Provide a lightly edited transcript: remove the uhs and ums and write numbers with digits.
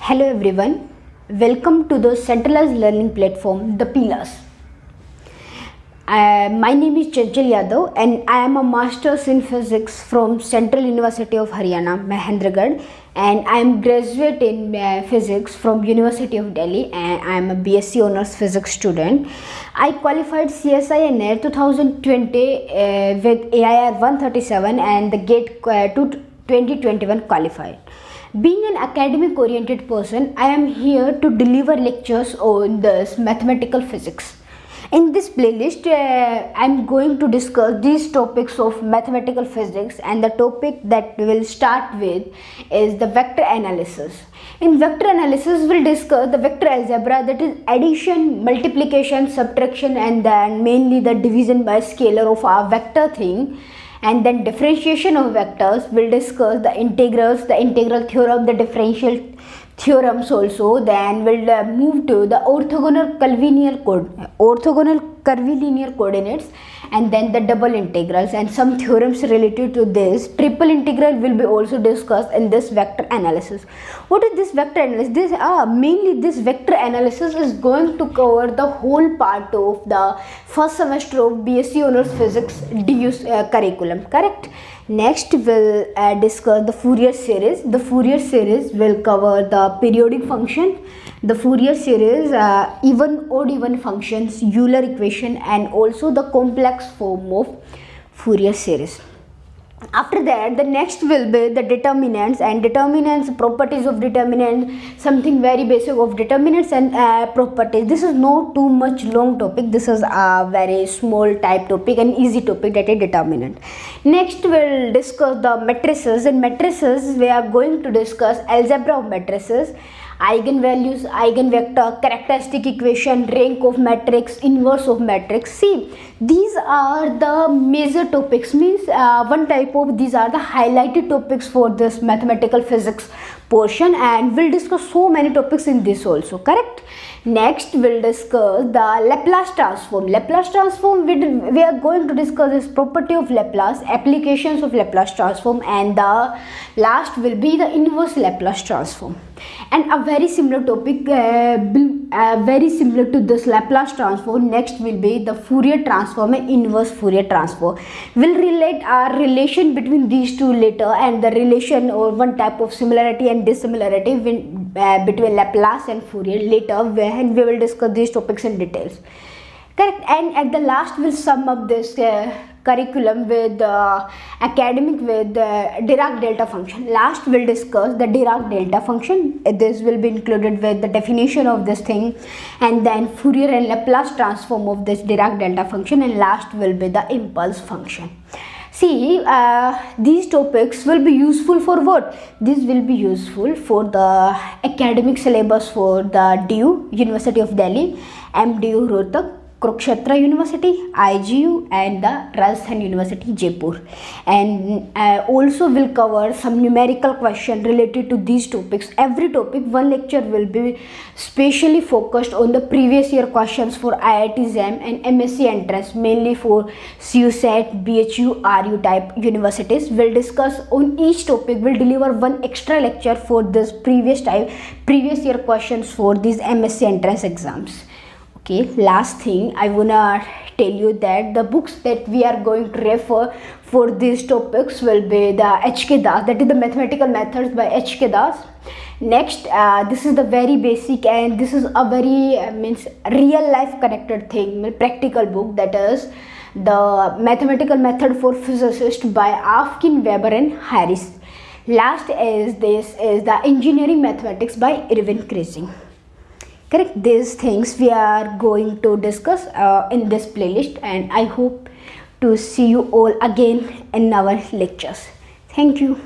Hello everyone, welcome to the centralized learning platform, The Pillars. My name is Chanchal Yadav and I am a Master's in Physics from Central University of Haryana, Mahendragarh, and I am graduate in Physics from University of Delhi, and I am a BSc Honours Physics student. I qualified CSI and NAIR 2020 with AIR 137 and the GATE 2021 qualified. Being an academic oriented person, I am here to deliver lectures on this mathematical physics. In this playlist, I am going to discuss these topics of mathematical physics, and the topic that we will start with is the vector analysis. In vector analysis, we will discuss the vector algebra, that is addition, multiplication, subtraction, and then mainly the division by scalar of our vector thing. And then differentiation of vectors. We'll discuss the integrals, the integral theorem, the differential theorems also. Then we'll move to the orthogonal curvilinear coordinates, and then the double integrals and some theorems related to this. Triple integral will be also discussed in this vector analysis. What is this vector analysis? Mainly this vector analysis is going to cover the whole part of the first semester of BSc Honours Physics DU curriculum, correct? Next we'll discuss the Fourier series. The Fourier series will cover the periodic function, the Fourier series, even odd even functions, Euler equation, and also the complex form of Fourier series. After that, the next will be the determinants and determinants, properties of determinants, something very basic of determinants and properties. This is not too much long topic. This is a very small type topic and easy topic, that is determinant. Next, we'll discuss the matrices. In matrices, we are going to discuss algebra of matrices, eigenvalues, eigenvector, characteristic equation, rank of matrix, inverse of matrix. See, these are the major topics, means one type of, these are the highlighted topics for this mathematical physics portion, and we'll discuss so many topics in this also, correct? Next, we'll discuss the Laplace transform. Laplace transform, we are going to discuss this property of Laplace, applications of Laplace transform, and the last will be the inverse Laplace transform. And a very similar topic, very similar to this Laplace transform, next will be the Fourier transform and inverse Fourier transform. We'll relate our relation between these two later, and the relation or one type of similarity and dissimilarity between Laplace and Fourier later, when we will discuss these topics in details, correct? And at the last, we'll sum up this curriculum with academic with Dirac delta function. Last, we'll discuss the Dirac delta function. This will be included with the definition of this thing, and then Fourier and Laplace transform of this Dirac delta function, and last will be the impulse function. See, these topics will be useful for what? This will be useful for the academic syllabus for the DU, University of Delhi, MDU Rohtak, Kurukshetra University, IGU, and the Rajasthan University, Jaipur. And also will cover some numerical question related to these topics. Every topic, one lecture will be specially focused on the previous year questions for IIT JAM and MSc entrance, mainly for CUSET, BHU, RU type universities. We'll discuss on each topic. We'll deliver one extra lecture for this previous year questions for these MSc entrance exams. Okay, last thing I wanna tell you that the books that we are going to refer for these topics will be the H.K. Das, that is the Mathematical Methods by H.K. Das. Next, this is the very basic, and this is a very means real life connected thing, practical book, that is the Mathematical Method for Physicists by Afkin, Weber and Harris. Last is the Engineering Mathematics by Irvin Kreyszig. Correct? These things we are going to discuss in this playlist, and I hope to see you all again in our lectures. Thank you.